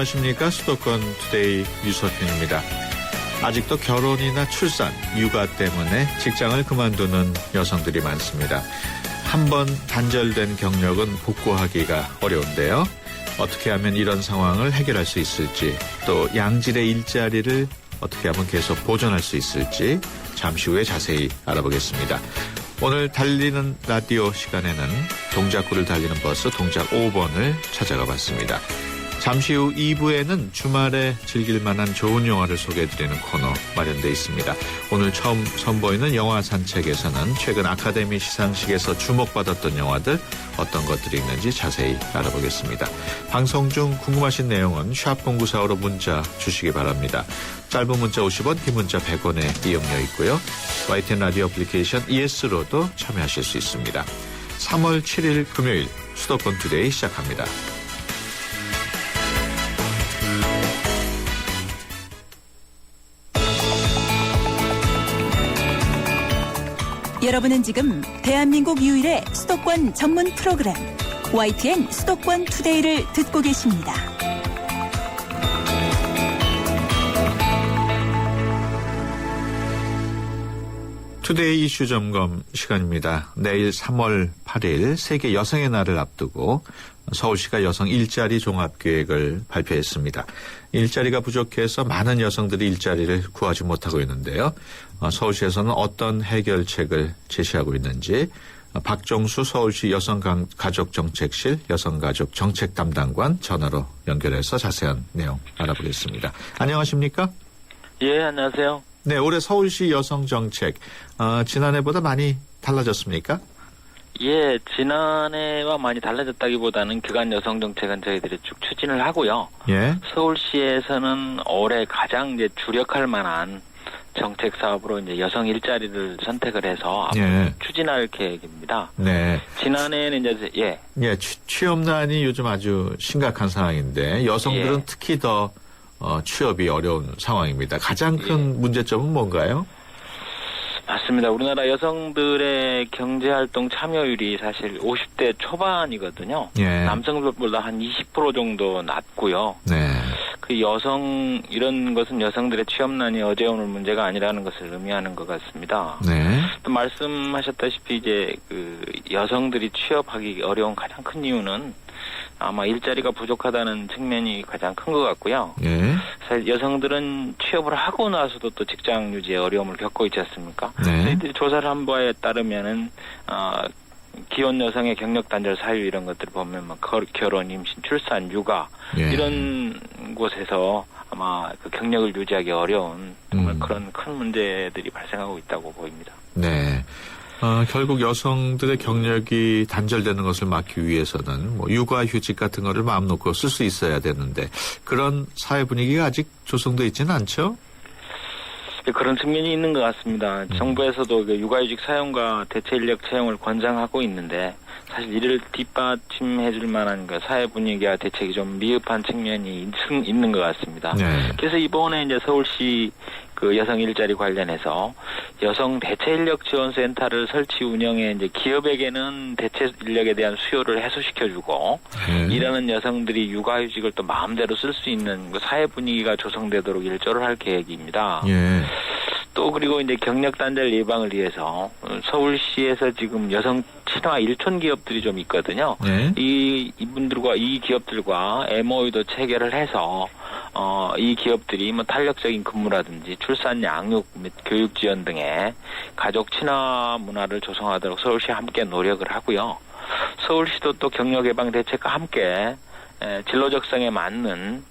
안녕하십니까. 수도권 투데이 유석균입니다. 아직도 결혼이나 출산, 육아 때문에 직장을 그만두는 여성들이 많습니다. 한번 단절된 경력은 복구하기가 어려운데요. 어떻게 하면 이런 상황을 해결할 수 있을지, 또 양질의 일자리를 어떻게 하면 계속 보존할 수 있을지 잠시 후에 자세히 알아보겠습니다. 오늘 달리는 라디오 시간에는 동작구를 달리는 버스 동작 5번을 찾아가 봤습니다. 잠시 후 2부에는 주말에 즐길 만한 좋은 영화를 소개해드리는 코너 마련되어 있습니다. 오늘 처음 선보이는 영화 산책에서는 최근 아카데미 시상식에서 주목받았던 영화들 어떤 것들이 있는지 자세히 알아보겠습니다. 방송 중 궁금하신 내용은 샵0945로 문자 주시기 바랍니다. 짧은 문자 50원, 긴 문자 100원의 이용료 있고요. YTN 라디오 애플리케이션 ES로도 참여하실 수 있습니다. 3월 7일 금요일 수도권 투데이 시작합니다. 여러분은 지금 대한민국 유일의 수도권 전문 프로그램 YTN 수도권 투데이를 듣고 계십니다. 투데이 이슈 점검 시간입니다. 내일 3월 8일 세계 여성의 날을 앞두고 서울시가 여성 일자리 종합계획을 발표했습니다. 일자리가 부족해서 많은 여성들이 일자리를 구하지 못하고 있는데요. 서울시에서는 어떤 해결책을 제시하고 있는지 박정수 서울시 여성가족정책실 여성가족정책 담당관 전화로 연결해서 자세한 내용 알아보겠습니다. 안녕하십니까? 예, 안녕하세요. 네, 올해 서울시 여성정책 지난해보다 많이 달라졌습니까? 예, 지난해와 많이 달라졌다기보다는 그간 여성정책은 저희들이 쭉 추진을 하고요. 예. 서울시에서는 올해 가장 이제 주력할 만한 정책 사업으로 이제 여성 일자리를 선택을 해서 앞으로 추진할 계획입니다. 네. 지난해에는 이제 취업난이 요즘 아주 심각한 상황인데 여성들은 특히 더 취업이 어려운 상황입니다. 가장 큰 문제점은 뭔가요? 맞습니다. 우리나라 여성들의 경제활동 참여율이 사실 50대 초반이거든요. 남성들보다 한 20% 정도 낮고요. 네. 이런 것은 여성들의 취업난이 어제 오늘 문제가 아니라는 것을 의미하는 것 같습니다. 네. 또 말씀하셨다시피 이제 여성들이 취업하기 어려운 가장 큰 이유는 아마 일자리가 부족하다는 측면이 가장 큰 것 같고요. 사실 여성들은 취업을 하고 나서도 또 직장 유지에 어려움을 겪고 있지 않습니까? 저희들이 조사를 한 바에 따르면은 기혼 여성의 경력 단절 사유 이런 것들을 보면 결혼, 임신, 출산, 육아 이런 곳에서 아마 그 경력을 유지하기 어려운 정말 그런 큰 문제들이 발생하고 있다고 보입니다. 네. 결국 여성들의 경력이 단절되는 것을 막기 위해서는 육아휴직 같은 거를 마음 놓고 쓸 수 있어야 되는데 그런 사회 분위기가 아직 조성되어 있지는 않죠? 그런 측면이 있는 것 같습니다. 정부에서도 육아휴직 사용과 대체 인력 채용을 권장하고 있는데 사실 이를 뒷받침해줄 만한 사회 분위기와 대책이 좀 미흡한 측면이 있는 것 같습니다. 그래서 이번에 이제 서울시 여성 일자리 관련해서 여성 대체 인력 지원 센터를 설치 운영해 이제 기업에게는 대체 인력에 대한 수요를 해소시켜주고 일하는 여성들이 육아휴직을 또 마음대로 쓸 수 있는 사회 분위기가 조성되도록 일조를 할 계획입니다. 또 그리고 이제 경력 단절 예방을 위해서 서울시에서 지금 여성 친화 일촌 기업들이 좀 있거든요. 이 기업들과 MOU도 체결을 해서 이 기업들이 탄력적인 근무라든지 출산 양육 및 교육 지원 등의 가족 친화 문화를 조성하도록 서울시와 함께 노력을 하고요. 서울시도 또 경력 예방 대책과 함께 진로와 적성에 맞는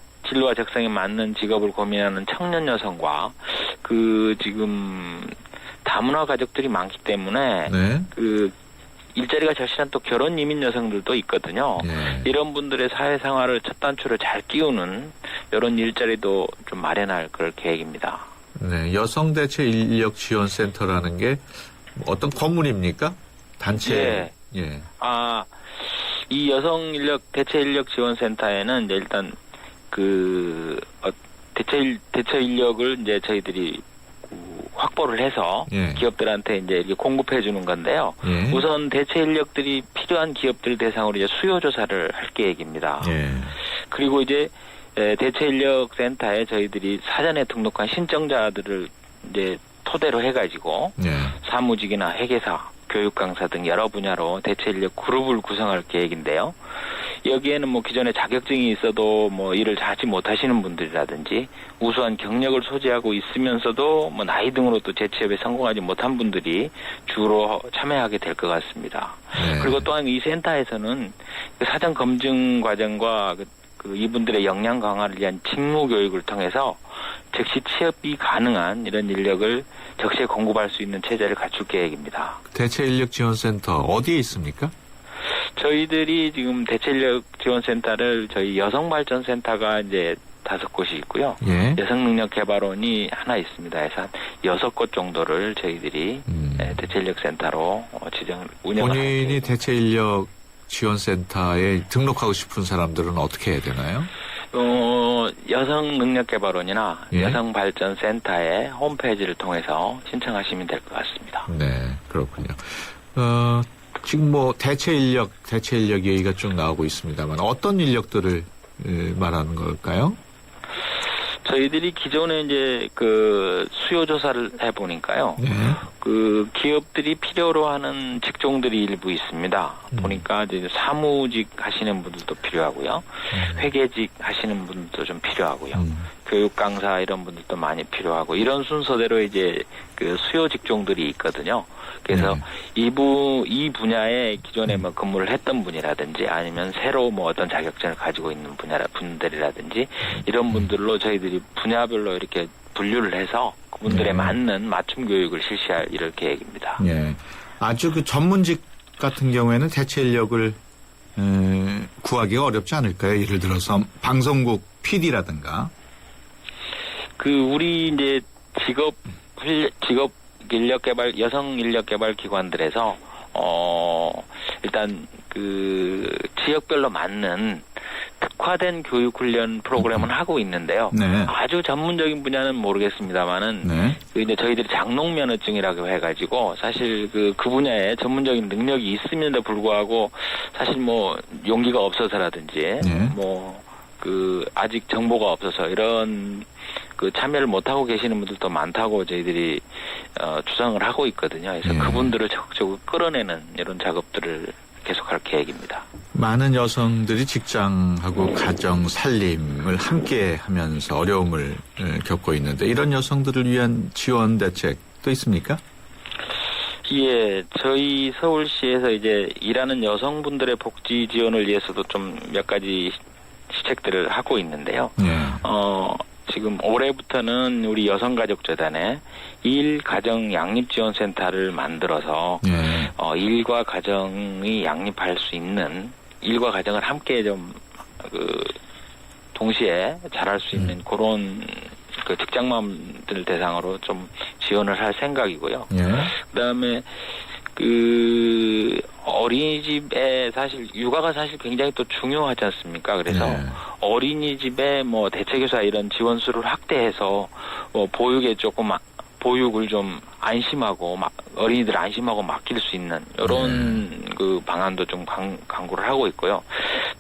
직업을 고민하는 청년 여성과 지금 다문화 가족들이 많기 때문에 일자리가 절실한 또 결혼 이민 여성들도 있거든요. 이런 분들의 사회생활을 첫 단추를 잘 끼우는 이런 일자리도 좀 마련할 그럴 계획입니다. 네, 여성 대체 인력 지원 센터라는 게 어떤 건물입니까? 단체. 이 여성 대체 인력 지원 센터에는 이제 일단 대체 인력을 이제 저희들이 확보를 해서 기업들한테 이제 이렇게 공급해 주는 건데요. 우선 대체 인력들이 필요한 기업들 대상으로 이제 수요 조사를 할 계획입니다. 그리고 이제 대체인력센터에 저희들이 사전에 등록한 신청자들을 이제 토대로 해가지고 네. 사무직이나 회계사, 교육 강사 등 여러 분야로 대체인력 그룹을 구성할 계획인데요. 여기에는 뭐 기존에 자격증이 있어도 뭐 일을 하지 못하시는 분들이라든지 우수한 경력을 소지하고 있으면서도 뭐 나이 등으로 또 재취업에 성공하지 못한 분들이 주로 참여하게 될 것 같습니다. 네. 그리고 또한 이 센터에서는 그 사전 검증 과정과 그 이분들의 역량 강화를 위한 직무 교육을 통해서 즉시 취업이 가능한 이런 인력을 적시에 공급할 수 있는 체제를 갖출 계획입니다. 대체인력지원센터 어디에 있습니까? 저희들이 지금 대체인력 지원센터를 저희 여성발전센터가 이제 5곳이 있고요. 예. 여성능력개발원이 하나 있습니다. 해서 한 6곳 정도를 저희들이 대체인력센터로 지정을 운영을 하고 본인이 대체인력 지원센터에 등록하고 싶은 사람들은 어떻게 해야 되나요? 여성능력개발원이나 예. 여성발전센터의 홈페이지를 통해서 신청하시면 될 것 같습니다. 네, 그렇군요. 지금 뭐 대체인력 얘기가 쭉 나오고 있습니다만 어떤 인력들을 말하는 걸까요? 저희들이 기존에 이제 그 수요 조사를 해보니까요. 네. 그 기업들이 필요로 하는 직종들이 일부 있습니다. 보니까 이제 사무직 하시는 분들도 필요하고요. 회계직 하시는 분들도 좀 필요하고요. 교육 강사 이런 분들도 많이 필요하고 이런 순서대로 이제 그 수요 직종들이 있거든요. 그래서 이 분야에 기존에 뭐 근무를 했던 분이라든지 아니면 새로 뭐 어떤 자격증을 가지고 있는 분들이라든지 이런 분들로 저희들이 분야별로 이렇게 분류를 해서 그분들에 맞는 맞춤 교육을 실시할 이럴 계획입니다. 예. 아주 그 전문직 같은 경우에는 대체 인력을 구하기가 어렵지 않을까요? 예를 들어서 방송국 PD라든가. 우리 이제 직업 인력개발 여성 인력개발 기관들에서 일단 그 지역별로 맞는 특화된 교육 훈련 프로그램은 하고 있는데요. 네. 아주 전문적인 분야는 모르겠습니다만은 네. 이제 저희들이 장롱면허증이라고 해가지고 사실 그 분야에 전문적인 능력이 있음에도 불구하고 사실 뭐 용기가 없어서라든지 네. 아직 정보가 없어서 이런 참여를 못하고 계시는 분들도 많다고 저희들이 추정을 하고 있거든요. 그래서 그분들을 적극적으로 끌어내는 이런 작업들을 계속할 계획입니다. 많은 여성들이 직장하고 가정 살림을 함께 하면서 어려움을 겪고 있는데 이런 여성들을 위한 지원 대책도 있습니까? 예, 저희 서울시에서 이제 일하는 여성분들의 복지 지원을 위해서도 좀 몇 가지 시책들을 하고 있는데요. 지금 올해부터는 우리 여성가족재단에 일가정양립지원센터를 만들어서 일과 가정이 양립할 수 있는 일과 가정을 함께 좀 동시에 잘할 수 있는 그런 직장맘들 대상으로 좀 지원을 할 생각이고요. 그다음에 어린이집에 사실 육아가 사실 굉장히 또 중요하지 않습니까? 그래서 어린이집에 뭐 대체교사 이런 지원수를 확대해서 보육을 좀 안심하고 어린이들 안심하고 맡길 수 있는 이런 방안도 좀 강구를 하고 있고요.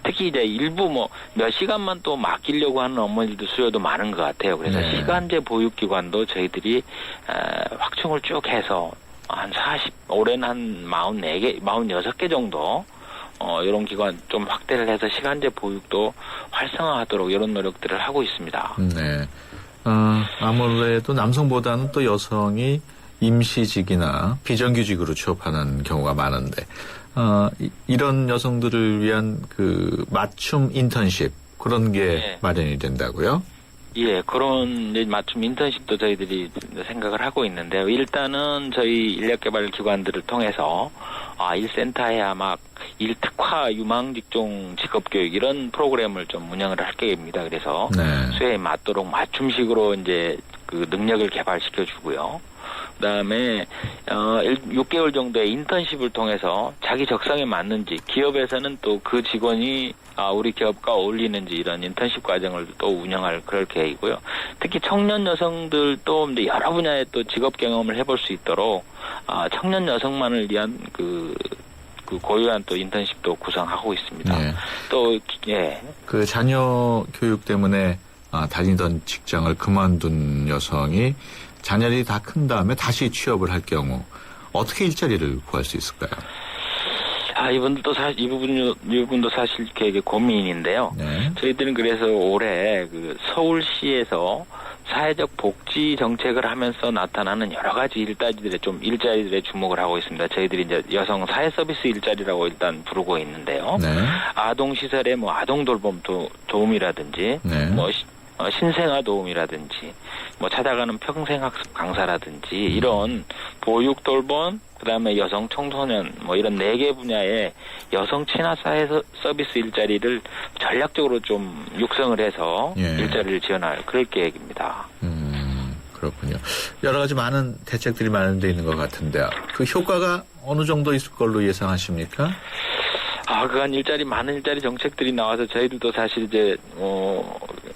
특히 이제 일부 몇 시간만 또 맡기려고 하는 어머니들도 수요도 많은 것 같아요. 그래서 시간제 보육기관도 저희들이 확충을 쭉 해서 올해는 한 46개 정도, 이런 기관 좀 확대를 해서 시간제 보육도 활성화하도록 이런 노력들을 하고 있습니다. 네. 아무래도 남성보다는 또 여성이 임시직이나 비정규직으로 취업하는 경우가 많은데, 이런 여성들을 위한 맞춤 인턴십, 그런 게 마련이 된다고요? 예, 그런 맞춤 인턴십도 저희들이 생각을 하고 있는데요. 일단은 저희 인력개발 기관들을 통해서 일센터에 아마 일특화 유망직종 직업교육 이런 프로그램을 좀 운영을 할 계획입니다. 그래서 수요에 맞도록 맞춤식으로 이제 능력을 개발시켜 주고요. 그다음에 6개월 정도의 인턴십을 통해서 자기 적성에 맞는지 기업에서는 또 그 직원이 우리 기업과 어울리는지 이런 인턴십 과정을 또 운영할 그럴 계획이고요. 특히 청년 여성들도 이제 여러 분야의 또 직업 경험을 해볼 수 있도록 청년 여성만을 위한 그 고유한 또 인턴십도 구성하고 있습니다. 네. 또 예. 그 자녀 교육 때문에 다니던 직장을 그만둔 여성이 자녀들이 다 큰 다음에 다시 취업을 할 경우 어떻게 일자리를 구할 수 있을까요? 이분도 사실 이분도 사실 되게 고민인데요. 네. 저희들은 그래서 올해 그 서울시에서 사회적 복지 정책을 하면서 나타나는 여러 가지 일자리들에 주목을 하고 있습니다. 저희들이 이제 여성 사회 서비스 일자리라고 일단 부르고 있는데요. 네. 아동 시설의 뭐 아동 돌봄 도움이라든지 네. 뭐 신생아 도움이라든지 뭐 찾아가는 평생학습 강사라든지 이런 보육 돌봄 그다음에 여성 청소년 뭐 이런 4개 분야의 여성 친화 사회 서비스 일자리를 전략적으로 좀 육성을 해서 예. 일자리를 지원할 그럴 계획입니다. 그렇군요. 여러 가지 많은 대책들이 마련되어 있는 것 같은데 그 효과가 어느 정도 있을 걸로 예상하십니까? 그간 많은 일자리 정책들이 나와서 저희들도 사실 이제,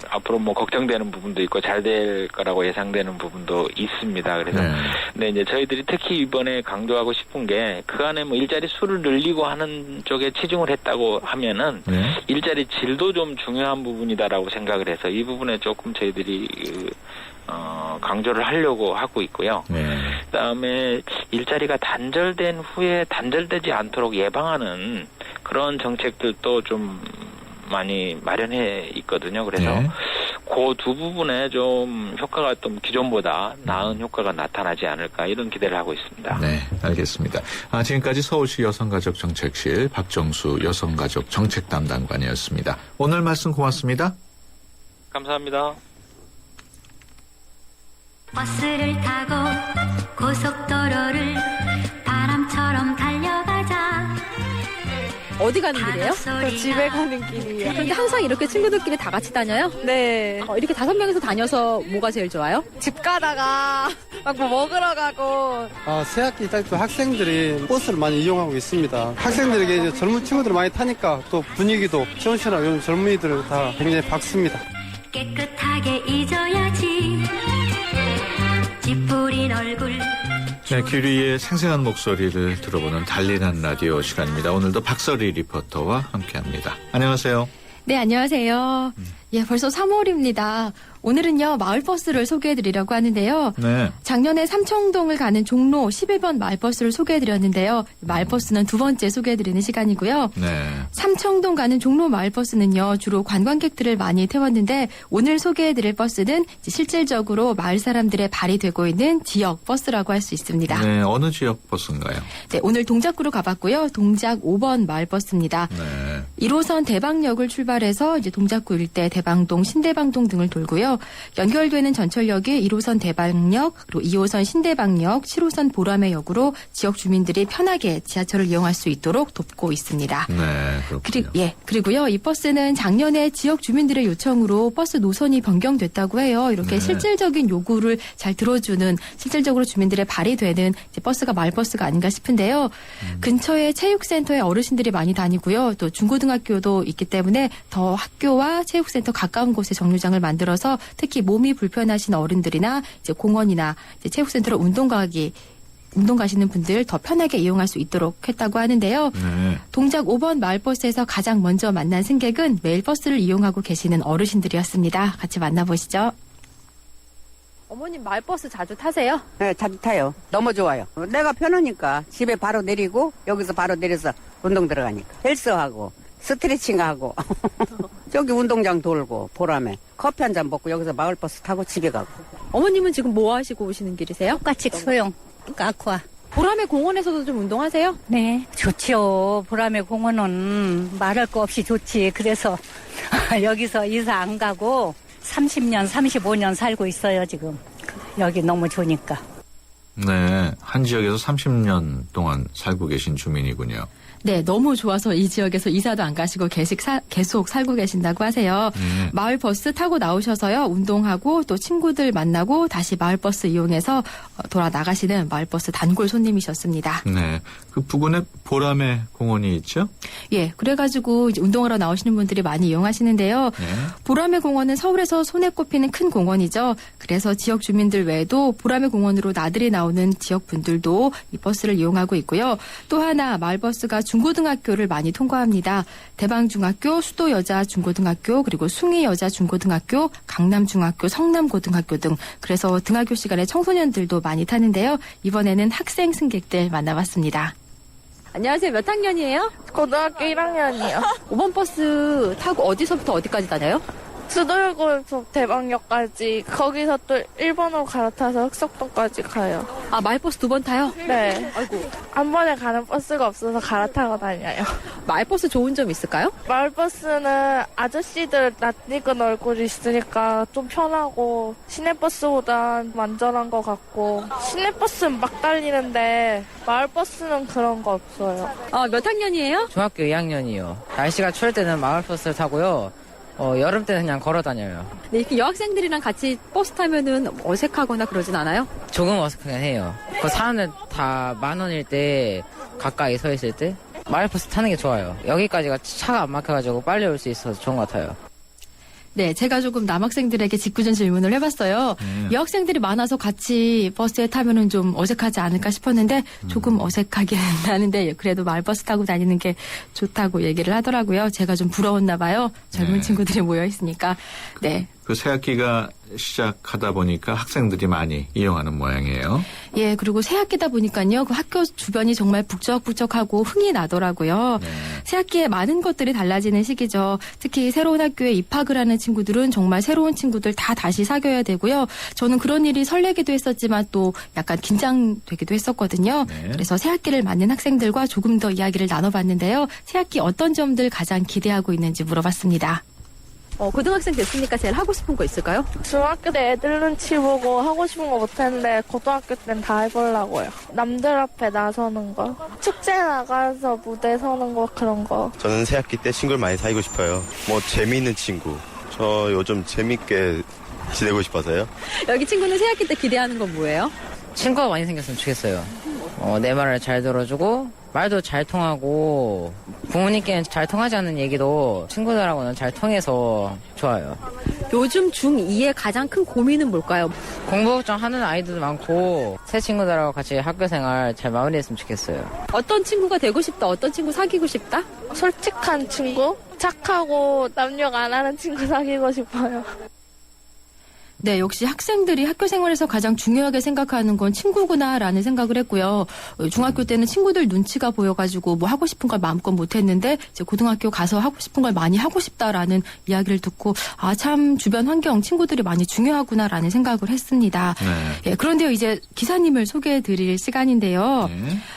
앞으로 뭐 걱정되는 부분도 있고 잘 될 거라고 예상되는 부분도 있습니다. 그래서, 네. 근데 이제 저희들이 특히 이번에 강조하고 싶은 게 그 안에 뭐 일자리 수를 늘리고 하는 쪽에 치중을 했다고 하면은 네. 일자리 질도 좀 중요한 부분이다라고 생각을 해서 이 부분에 조금 저희들이 강조를 하려고 하고 있고요. 네. 그다음에 일자리가 단절된 후에 단절되지 않도록 예방하는 그런 정책들도 좀 많이 마련해 있거든요. 그래서 네. 그 두 부분에 좀 효과가 좀 기존보다 나은 효과가 나타나지 않을까 이런 기대를 하고 있습니다. 네, 알겠습니다. 지금까지 서울시 여성가족정책실 박정수 여성가족정책담당관이었습니다. 오늘 말씀 고맙습니다. 감사합니다. 버스를 타고 고속도로를 바람처럼 달려가자. 어디 가는 길이에요? 저 집에 가는 길이에요. 근데 항상 이렇게 친구들끼리 다 같이 다녀요? 네. 이렇게 5명이서 다녀서 뭐가 제일 좋아요? 집 가다가 막 뭐 먹으러 가고. 새학기 시작부터 학생들이 버스를 많이 이용하고 있습니다. 학생들에게 이제 젊은 친구들 많이 타니까 또 분위기도 시원시원하고 요즘 젊은이들은 다 굉장히 밝습니다. 깨끗하게 잊어야지. 찌푸린 얼굴. 네, 규리의 생생한 목소리를 들어보는 달리는 라디오 시간입니다. 오늘도 박설희 리포터와 함께합니다. 안녕하세요. 네, 안녕하세요. 예, 벌써 3월입니다. 오늘은요, 마을버스를 소개해드리려고 하는데요. 네. 작년에 삼청동을 가는 종로 11번 마을버스를 소개해드렸는데요. 마을버스는 두 번째 소개해드리는 시간이고요. 네. 삼청동 가는 종로 마을버스는요, 주로 관광객들을 많이 태웠는데, 오늘 소개해드릴 버스는 이제 실질적으로 마을 사람들의 발이 되고 있는 지역 버스라고 할 수 있습니다. 네, 어느 지역 버스인가요? 네, 오늘 동작구로 가봤고요. 동작 5번 마을버스입니다. 네. 1호선 대방역을 출발해서 이제 동작구 일대 대방동, 신대방동 등을 돌고요. 연결되는 전철역이 1호선 대방역, 그리고 2호선 신대방역, 7호선 보라매역으로 지역 주민들이 편하게 지하철을 이용할 수 있도록 돕고 있습니다. 네, 그렇군요. 그리고요, 이 버스는 작년에 지역 주민들의 요청으로 버스 노선이 변경됐다고 해요. 이렇게 네. 실질적인 요구를 잘 들어주는, 실질적으로 주민들의 발이 되는 이제 버스가 마을버스가 아닌가 싶은데요. 근처에 체육센터에 어르신들이 많이 다니고요. 또 중고등학교도 있기 때문에 더 학교와 체육센터 가까운 곳에 정류장을 만들어서 특히 몸이 불편하신 어른들이나 이제 공원이나 이제 체육센터로 운동 가시는 분들 더 편하게 이용할 수 있도록 했다고 하는데요. 네. 동작 5번 마을버스에서 가장 먼저 만난 승객은 매일 버스를 이용하고 계시는 어르신들이었습니다. 같이 만나보시죠. 어머님 마을버스 자주 타세요? 네, 자주 타요. 너무 좋아요. 내가 편하니까 집에 바로 내리고 여기서 바로 내려서 운동 들어가니까 헬스하고 스트레칭하고 저기 운동장 돌고 보람에 커피 한 잔 먹고 여기서 마을버스 타고 집에 가고. 어머님은 지금 뭐 하시고 오시는 길이세요? 똑같이 소용, 아쿠아. 보람의 공원에서도 좀 운동하세요? 네, 좋지요. 보람의 공원은 말할 거 없이 좋지. 그래서 여기서 이사 안 가고 30년, 35년 살고 있어요, 지금. 여기 너무 좋으니까. 네, 한 지역에서 30년 동안 살고 계신 주민이군요. 네, 너무 좋아서 이 지역에서 이사도 안 가시고 계속 살고 계신다고 하세요. 마을 버스 타고 나오셔서요, 운동하고 또 친구들 만나고 다시 마을 버스 이용해서 돌아 나가시는 마을 버스 단골 손님이셨습니다. 네, 그 부근에 보람의 공원이 있죠? 예, 그래가지고 이제 운동하러 나오시는 분들이 많이 이용하시는데요. 네. 보람의 공원은 서울에서 손에 꼽히는 큰 공원이죠. 그래서 지역 주민들 외에도 보람의 공원으로 나들이 나오는 나오는 지역 분들도 이 버스를 이용하고 있고요. 또 하나 마을버스가 중고등학교를 많이 통과합니다. 대방중학교, 수도여자중고등학교, 그리고 숭이여자중고등학교, 강남중학교, 성남고등학교 등 그래서 등하교 시간에 청소년들도 많이 타는데요. 이번에는 학생 승객들 만나봤습니다. 안녕하세요. 몇 학년이에요? 고등학교 1학년이요. 5번 버스 타고 어디서부터 어디까지 다녀요? 수돌골에서 대방역까지 거기서 또 1번으로 갈아타서 흑석동까지 가요. 아, 마을버스 2번 타요? 네. 아이고. 한 번에 가는 버스가 없어서 갈아타고 다녀요. 마을버스 좋은 점 있을까요? 마을버스는 아저씨들 낯익은 얼굴이 있으니까 좀 편하고 시내버스보다 안전한 것 같고 시내버스는 막 달리는데 마을버스는 그런 거 없어요. 몇 학년이에요? 중학교 2학년이요. 날씨가 추울 때는 마을버스를 타고요. 여름 때는 그냥 걸어 다녀요. 네, 이렇게 여학생들이랑 같이 버스 타면은 어색하거나 그러진 않아요? 조금 어색하긴 해요. 그 사람들 다 10,000원일 때 가까이 서 있을 때 마을버스 타는 게 좋아요. 여기까지가 차가 안 막혀가지고 빨리 올 수 있어서 좋은 것 같아요. 네, 제가 조금 남학생들에게 직구준 질문을 해봤어요. 여학생들이 많아서 같이 버스에 타면은 좀 어색하지 않을까 싶었는데 조금 어색하긴 하는데 그래도 마을버스 타고 다니는 게 좋다고 얘기를 하더라고요. 제가 좀 부러웠나 봐요. 젊은 친구들이 모여 있으니까. 네. 그 새학기가 시작하다 보니까 학생들이 많이 이용하는 모양이에요. 예, 그리고 새학기다 보니까요. 그 학교 주변이 정말 북적북적하고 흥이 나더라고요. 새학기에 많은 것들이 달라지는 시기죠. 특히 새로운 학교에 입학을 하는 친구들은 정말 새로운 친구들 다 다시 사귀어야 되고요. 저는 그런 일이 설레기도 했었지만 또 약간 긴장되기도 했었거든요. 그래서 새학기를 맞는 학생들과 조금 더 이야기를 나눠봤는데요. 새학기 어떤 점들 가장 기대하고 있는지 물어봤습니다. 고등학생 됐으니까 제일 하고 싶은 거 있을까요? 중학교 때 애들 눈치 보고 하고 싶은 거 못했는데 고등학교 때는 다 해보려고요. 남들 앞에 나서는 거. 축제 나가서 무대 서는 거 그런 거. 저는 새학기 때 친구를 많이 사귀고 싶어요. 뭐 재미있는 친구. 저 요즘 재밌게 지내고 싶어서요. 여기 친구는 새학기 때 기대하는 건 뭐예요? 친구가 많이 생겼으면 좋겠어요. 내 말을 잘 들어주고 말도 잘 통하고 부모님께는 잘 통하지 않는 얘기도 친구들하고는 잘 통해서 좋아요. 요즘 중2의 가장 큰 고민은 뭘까요? 공부 걱정하는 아이들도 많고 새 친구들하고 같이 학교 생활 잘 마무리했으면 좋겠어요. 어떤 친구가 되고 싶다? 어떤 친구 사귀고 싶다? 솔직한 친구? 착하고 남욕 안 하는 친구 사귀고 싶어요. 네, 역시 학생들이 학교 생활에서 가장 중요하게 생각하는 건 친구구나라는 생각을 했고요. 중학교 때는 친구들 눈치가 보여가지고 뭐 하고 싶은 걸 마음껏 못했는데 이제 고등학교 가서 하고 싶은 걸 많이 하고 싶다라는 이야기를 듣고 아, 참 주변 환경 친구들이 많이 중요하구나라는 생각을 했습니다. 예, 그런데요, 이제 기사님을 소개해드릴 시간인데요.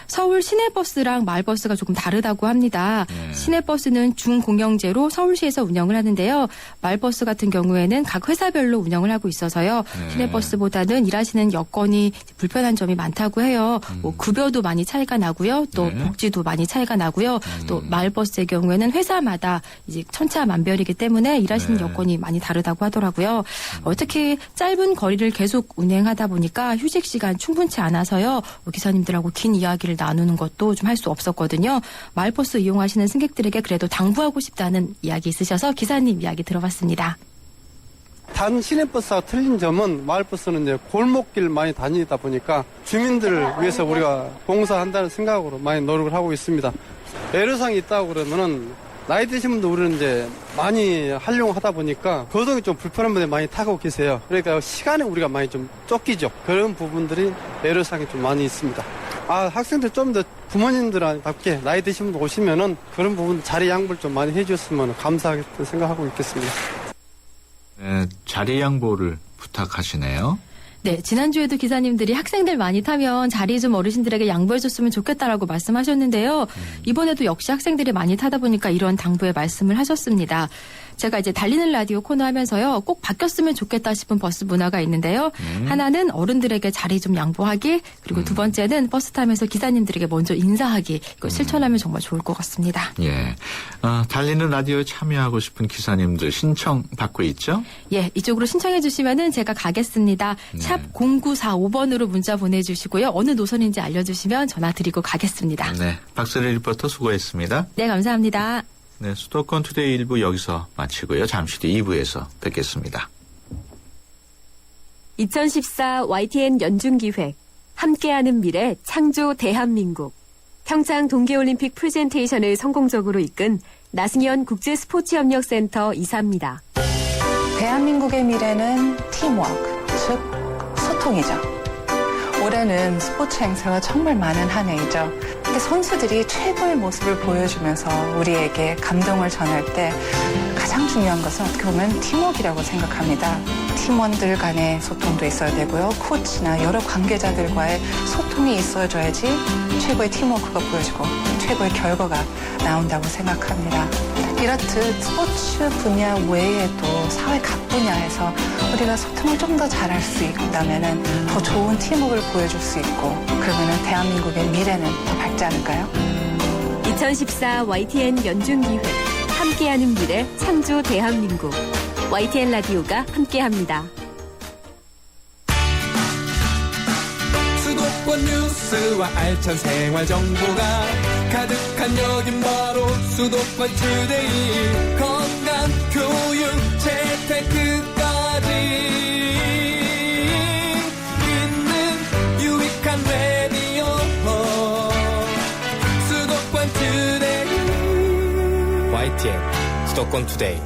서울 시내버스랑 마을버스가 조금 다르다고 합니다. 시내버스는 중공영제로 서울시에서 운영을 하는데요. 마을버스 같은 경우에는 각 회사별로 운영을 하고 있어서요. 시내버스보다는 일하시는 여건이 불편한 점이 많다고 해요. 뭐 급여도 많이 차이가 나고요. 또 복지도 많이 차이가 나고요. 또 마을버스의 경우에는 회사마다 이제 천차만별이기 때문에 일하시는 여건이 많이 다르다고 하더라고요. 특히 짧은 거리를 계속 운행하다 보니까 휴식 시간 충분치 않아서요. 기사님들하고 긴 이야기를 나누는 것도 좀 할 수 없었거든요. 마을버스 이용하시는 승객들에게 그래도 당부하고 싶다는 이야기 있으셔서 기사님 이야기 들어봤습니다. 단 시내버스와 틀린 점은 마을버스는 이제 골목길 많이 다니다 보니까 주민들을 위해서 우리가 봉사한다는 생각으로 많이 노력을 하고 있습니다. 애로사항이 있다고 그러면은 나이 드신 분들 우리는 이제 많이 활용하다 보니까 거동이 좀 불편한 분들 많이 타고 계세요. 그러니까 시간에 우리가 많이 좀 쫓기죠. 그런 부분들이 애로사항이 좀 많이 있습니다. 학생들 좀 더 부모님들답게 나이 드신 분들 오시면은 그런 부분 자리 양보를 좀 많이 해주셨으면 감사하겠다 생각하고 있겠습니다. 네, 자리 양보를 부탁하시네요. 네, 지난주에도 기사님들이 학생들 많이 타면 자리 좀 어르신들에게 양보해줬으면 좋겠다라고 말씀하셨는데요. 이번에도 역시 학생들이 많이 타다 보니까 이런 당부의 말씀을 하셨습니다. 제가 이제 달리는 라디오 코너 하면서요. 꼭 바뀌었으면 좋겠다 싶은 버스 문화가 있는데요. 하나는 어른들에게 자리 좀 양보하기, 그리고 두 번째는 버스 타면서 기사님들에게 먼저 인사하기. 이거 실천하면 정말 좋을 것 같습니다. 예, 달리는 라디오에 참여하고 싶은 기사님들 신청 받고 있죠? 예, 이쪽으로 신청해 주시면은 제가 가겠습니다. 샵 0945번으로 문자 보내주시고요. 어느 노선인지 알려주시면 전화 드리고 가겠습니다. 네, 박세리 리포터 수고했습니다. 네, 감사합니다. 네, 수도권 투데이 1부 여기서 마치고요. 잠시 뒤 2부에서 뵙겠습니다. 2014 YTN 연중기획 함께하는 미래 창조 대한민국. 평창 동계올림픽 프레젠테이션을 성공적으로 이끈 나승현 국제스포츠협력센터 이사입니다. 대한민국의 미래는 팀워크, 즉 소통이죠. 올해는 스포츠 행사가 정말 많은 한 해이죠. 근데 선수들이 최고의 모습을 보여주면서 우리에게 감동을 전할 때 가장 중요한 것은 어떻게 보면 팀워크라고 생각합니다. 팀원들 간의 소통도 있어야 되고요. 코치나 여러 관계자들과의 소통이 있어줘야지 최고의 팀워크가 보여지고 최고의 결과가 나온다고 생각합니다. 이렇듯 스포츠 분야 외에도 사회 각 분야에서 우리가 소통을 좀 더 잘할 수 있다면 더 좋은 팀워크를 보여줄 수 있고 그러면 대한민국의 미래는 더 밝지 않을까요? 2014 YTN 연중기획 함께하는 미래 창조 대한민국. YTN 라디오가 함께합니다. 수도권 뉴스와 알찬 생활 정보가 가득한 여긴 바로 수도권 투데이. 건강, 교육, 재테크까지 있는 유익한 라디오 수도권 투데이. YTN 수도권 투데이.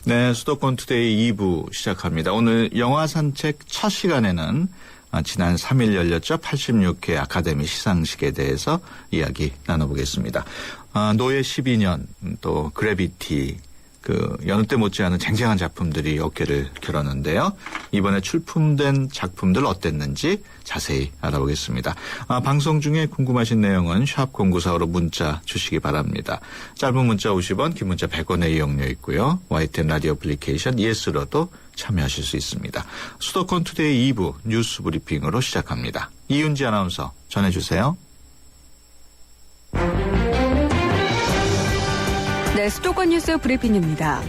네, 수도권 투데이 2부 시작합니다. 오늘 영화 산책 첫 시간에는 지난 3일 열렸죠. 86회 아카데미 시상식에 대해서 이야기 나눠보겠습니다. 노예 12년, 또 그래비티, 여느 때 못지않은 쟁쟁한 작품들이 어깨를 겨뤘는데요. 이번에 출품된 작품들 어땠는지 자세히 알아보겠습니다. 방송 중에 궁금하신 내용은 샵 0945로 문자 주시기 바랍니다. 짧은 문자 50원, 긴 문자 100원의 이용료 있고요. YTN 라디오 애플리케이션 ES로도 참여하실 수 있습니다. 수도권 투데이 2부 뉴스 브리핑으로 시작합니다. 이윤지 아나운서 전해주세요. 네, 수도권 뉴스 브리핑입니다.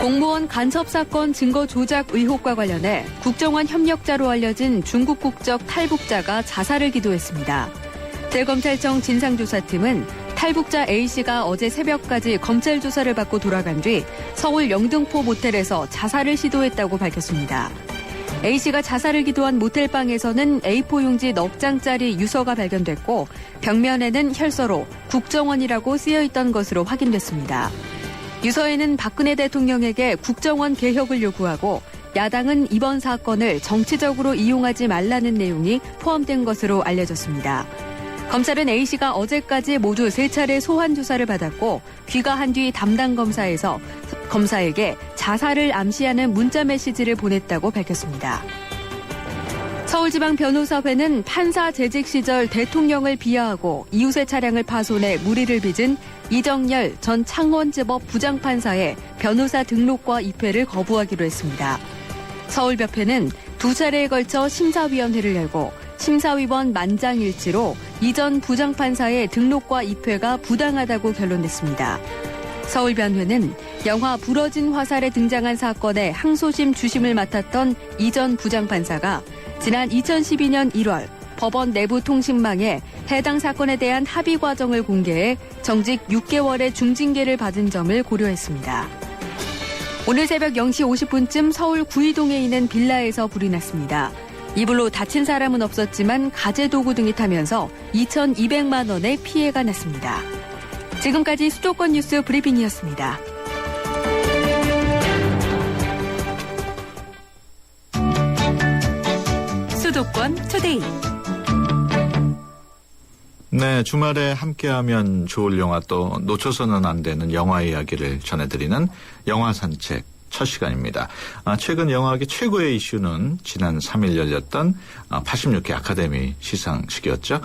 공무원 간첩 사건 증거 조작 의혹과 관련해 국정원 협력자로 알려진 중국 국적 탈북자가 자살을 기도했습니다. 대검찰청 진상조사팀은 탈북자 A씨가 어제 새벽까지 검찰 조사를 받고 돌아간 뒤 서울 영등포 모텔에서 자살을 시도했다고 밝혔습니다. A씨가 자살을 기도한 모텔방에서는 A4 용지 넉 장짜리 유서가 발견됐고 벽면에는 혈서로 국정원이라고 쓰여있던 것으로 확인됐습니다. 유서에는 박근혜 대통령에게 국정원 개혁을 요구하고 야당은 이번 사건을 정치적으로 이용하지 말라는 내용이 포함된 것으로 알려졌습니다. 검찰은 A씨가 어제까지 모두 3차례 소환 조사를 받았고 귀가한 뒤 담당 검사에서 검사에게 자살을 암시하는 문자 메시지를 보냈다고 밝혔습니다. 서울지방변호사회는 판사 재직 시절 대통령을 비하하고 이웃의 차량을 파손해 물의를 빚은 이정열 전 창원지법 부장판사의 변호사 등록과 입회를 거부하기로 했습니다. 서울법회는 2차례에 걸쳐 심사위원회를 열고 심사위원 만장일치로 이전 부장판사의 등록과 입회가 부당하다고 결론냈습니다. 서울변회는 영화 부러진 화살에 등장한 사건의 항소심 주심을 맡았던 이전 부장판사가 지난 2012년 1월 법원 내부 통신망에 해당 사건에 대한 합의 과정을 공개해 정직 6개월의 중징계를 받은 점을 고려했습니다. 오늘 새벽 0시 50분쯤 서울 구이동에 있는 빌라에서 불이 났습니다. 이불로 다친 사람은 없었지만 가재도구 등이 타면서 2,200만 원의 피해가 났습니다. 지금까지 수도권 뉴스 브리핑이었습니다. 수도권 투데이. 네, 주말에 함께하면 좋을 영화 또 놓쳐서는 안 되는 영화 이야기를 전해드리는 영화 산책 첫 시간입니다. 최근 영화계 최고의 이슈는 지난 3일 열렸던 86회 아카데미 시상식이었죠.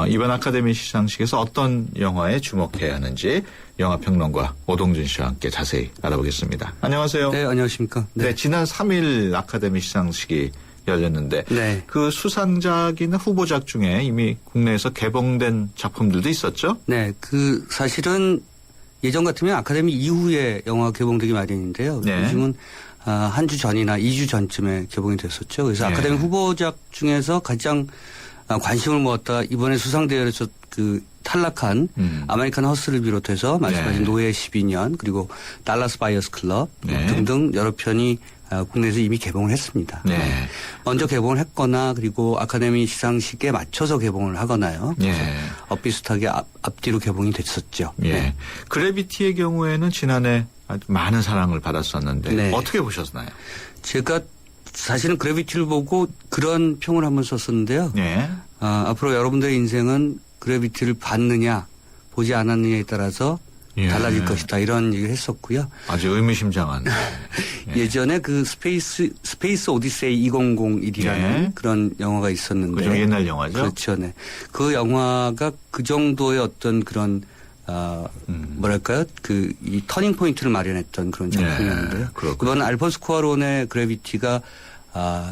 이번 아카데미 시상식에서 어떤 영화에 주목해야 하는지 영화평론가 오동준 씨와 함께 자세히 알아보겠습니다. 안녕하세요. 네, 안녕하십니까. 네, 지난 3일 아카데미 시상식이 열렸는데 네. 그 수상작이나 후보작 중에 이미 국내에서 개봉된 작품들도 있었죠? 네, 사실은 예전 같으면 아카데미 이후에 영화 개봉되기 마련인데요. 네. 요즘은 한 주 전이나 2주 전쯤에 개봉이 됐었죠. 그래서 네. 아카데미 후보작 중에서 가장 관심을 모았다 이번에 수상대회에서 탈락한 아메리칸 허스를 비롯해서 말씀하신 네. 노예 12년 그리고 달라스 바이어스 클럽 네. 등등 여러 편이 국내에서 이미 개봉을 했습니다. 네. 먼저 개봉을 했거나 그리고 아카데미 시상식에 맞춰서 개봉을 하거나요. 예. 비슷하게 앞뒤로 개봉이 됐었죠. 예. 네. 그래비티의 경우에는 지난해 아주 많은 사랑을 받았었는데 네. 어떻게 보셨나요? 제가 사실은 그래비티를 보고 그런 평을 한번 썼었는데요. 네. 앞으로 여러분들의 인생은 그래비티를 봤느냐 보지 않았느냐에 따라서 예. 달라질 것이다 이런 얘기를 했었고요. 아주 의미심장한. 예전에 그 스페이스 오디세이 2001이라는 예. 그런 영화가 있었는데. 그좀 옛날 영화죠? 그렇죠. 네. 그 영화가 그 정도의 어떤 그런 뭐랄까요? 이 터닝 포인트를 마련했던 그런 작품이었는데요. 이번 알폰소 쿠아론의 그래비티가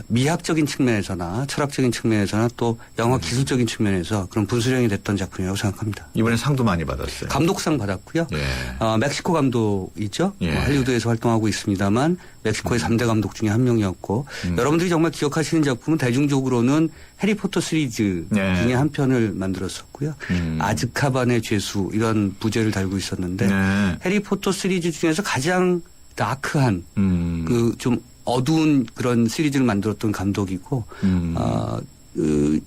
미학적인 측면에서나 철학적인 측면에서나 또 영화 기술적인 측면에서 그런 분수령이 됐던 작품이라고 생각합니다. 이번에 상도 많이 받았어요. 감독상 받았고요. 예. 멕시코 감독이죠. 예. 할리우드에서 활동하고 있습니다만 멕시코의 3대 감독 중에 한 명이었고 여러분들이 정말 기억하시는 작품은 대중적으로는 해리포터 시리즈 네. 중에 한 편을 만들었었고요. 아즈카반의 죄수 이런 부제를 달고 있었는데 네. 해리포터 시리즈 중에서 가장 다크한 그 좀 어두운 그런 시리즈를 만들었던 감독이고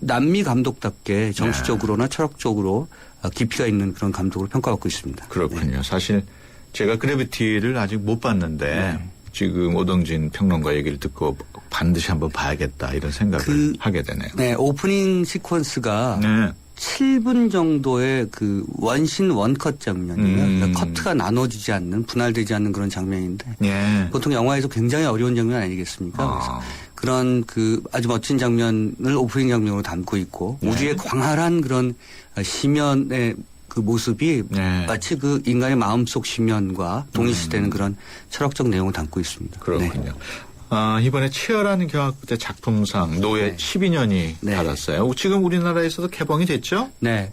남미 감독답게 정치적으로나 철학적으로 깊이가 있는 그런 감독으로 평가받고 있습니다. 그렇군요. 사실 제가 그래비티를 아직 못 봤는데 지금 오동진 평론가 얘기를 듣고 반드시 한번 봐야겠다 이런 생각을 하게 되네요. 네, 오프닝 시퀀스가 네. 7분 정도의 그 원신 원컷 장면이에요. 그러니까 커트가 나눠지지 않는 분할되지 않는 그런 장면인데 예. 보통 영화에서 굉장히 어려운 장면 아니겠습니까? 그래서 그런 그 아주 멋진 장면을 오프닝 장면으로 담고 있고 우주의 광활한 그런 심연의 그 모습이 마치 그 인간의 마음속 심연과 동일시되는 그런 철학적 내용을 담고 있습니다. 그렇군요. 이번에 치열한 경학대 작품상 노예 12년이 받았어요. 지금 우리나라에서도 개봉이 됐죠? 네.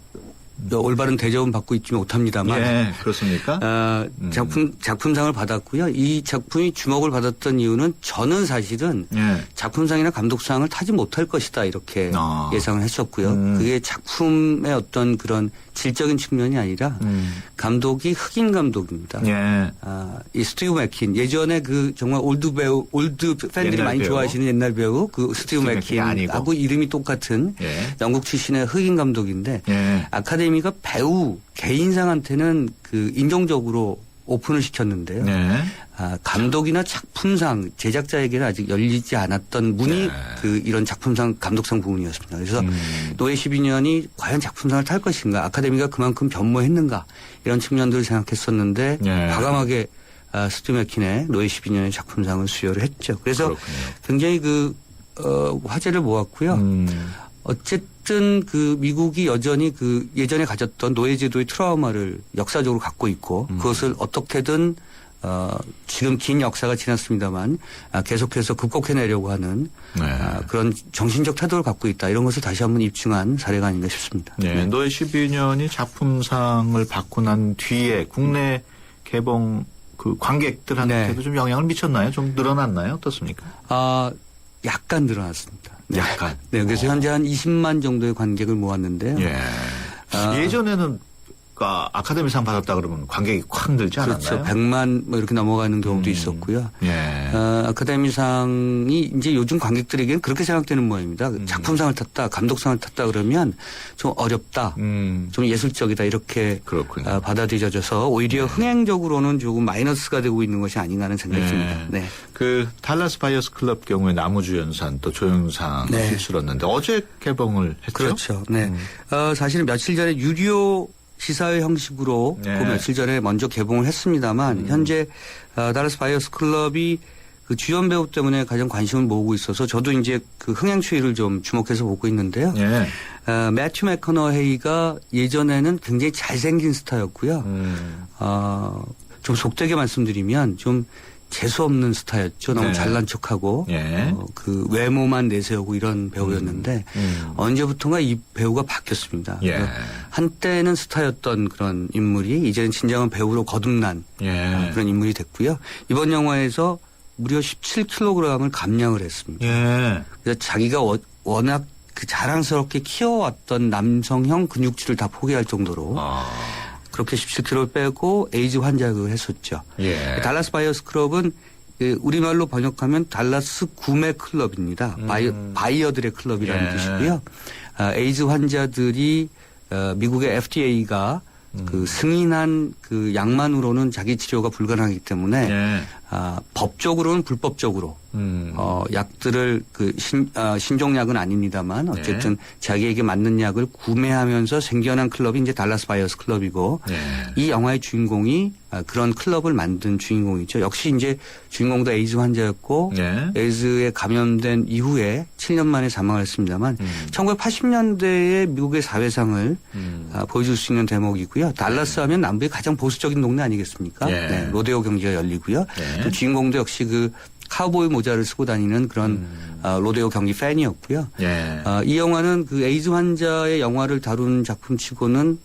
올바른 대접은 받고 있지 못합니다만. 예, 그렇습니까? 작품상을 받았고요. 이 작품이 주목을 받았던 이유는 저는 사실은 작품상이나 감독상을 타지 못할 것이다 이렇게 예상을 했었고요. 그게 작품의 어떤 그런 질적인 측면이 아니라 감독이 흑인 감독입니다. 이 스티브 맥킨 예전에 그 정말 올드 팬들이 많이 좋아하시는 옛날 배우 그 스티브 맥킨하고 이름이 똑같은 영국 출신의 흑인 감독인데 아카데미가 배우 개인상한테는 그 인종적으로 오픈을 시켰는데요. 감독이나 작품상 제작자에게는 아직 열리지 않았던 문이 그 이런 작품상 감독상 부분이었습니다. 그래서 노예 12년이 과연 작품상을 탈 것인가 아카데미가 그만큼 변모했는가 이런 측면들을 생각했었는데 과감하게 스티브 맥킨의 노예 12년의 작품상을 수여를 했죠. 그래서 굉장히 그 화제를 모았고요. 어쨌든 그 미국이 여전히 그 예전에 가졌던 노예제도의 트라우마를 역사적으로 갖고 있고 그것을 어떻게든 지금 긴 역사가 지났습니다만 계속해서 극복해내려고 하는 그런 정신적 태도를 갖고 있다. 이런 것을 다시 한번 입증한 사례가 아닌가 싶습니다. 네. 노예 12년이 작품상을 받고 난 뒤에 국내 개봉 그 관객들한테도 좀 영향을 미쳤나요? 좀 늘어났나요? 어떻습니까? 약간 늘어났습니다. 약간. 네, 그래서 현재 한 20만 정도의 관객을 모았는데요. 예전에는 아카데미상 받았다 그러면 관객이 확 늘지 않았나요? 그렇죠. 100만 뭐 이렇게 넘어가는 경우도 있었고요. 아카데미상이 이제 요즘 관객들에게는 그렇게 생각되는 모양입니다. 작품상을 탔다, 감독상을 탔다 그러면 좀 어렵다, 좀 예술적이다 이렇게 받아들여져서 오히려 흥행적으로는 조금 마이너스가 되고 있는 것이 아닌가 하는 생각이 듭니다. 네. 그 달라스 바이어스 클럽 경우에 나무주연상 또 조연상 휩쓸었는데 어제 개봉을 했죠? 그렇죠. 네. 사실은 며칠 전에 유료 시사회 형식으로 그 며칠 전에 먼저 개봉을 했습니다만 현재 달라스 바이어스 클럽이 그 주연 배우 때문에 가장 관심을 모으고 있어서 저도 이제 그 흥행 추이를 좀 주목해서 보고 있는데요. 매튜 맥커너헤이가 예전에는 굉장히 잘생긴 스타였고요. 좀 속되게 말씀드리면 좀 재수없는 스타였죠. 너무 잘난 척하고 그 외모만 내세우고 이런 배우였는데 언제부턴가 이 배우가 바뀌었습니다. 한때는 스타였던 그런 인물이 이제는 진정한 배우로 거듭난 그런 인물이 됐고요. 이번 영화에서 무려 17kg을 감량을 했습니다. 그래서 자기가 워낙 그 자랑스럽게 키워왔던 남성형 근육질을 다 포기할 정도로 그렇게 17kg를 빼고 에이즈 환자를 했었죠. 달라스 바이어스 클럽은 우리말로 번역하면 달라스 구매 클럽입니다. 바이어들의 클럽이라는 뜻이고요. 에이즈 환자들이 미국의 FDA가 그 승인한 그 약만으로는 자기 치료가 불가능하기 때문에 법적으로는 불법적으로 약들을 그 신종약은 아닙니다만 어쨌든 자기에게 맞는 약을 구매하면서 생겨난 클럽이 이제 달라스 바이어스 클럽이고 이 영화의 주인공이 그런 클럽을 만든 주인공이죠. 역시 이제 주인공도 에이즈 환자였고 에이즈에 감염된 이후에 7년 만에 사망을 했습니다만 1980년대에 미국의 사회상을 보여줄 수 있는 대목이고요. 달라스 하면 남부의 가장 보수적인 동네 아니겠습니까? 네, 로데오 경기가 열리고요. 또 주인공도 역시 그 카우보이 모자를 쓰고 다니는 그런 로데오 경기 팬이었고요. 이 영화는 그 에이즈 환자의 영화를 다룬 작품치고는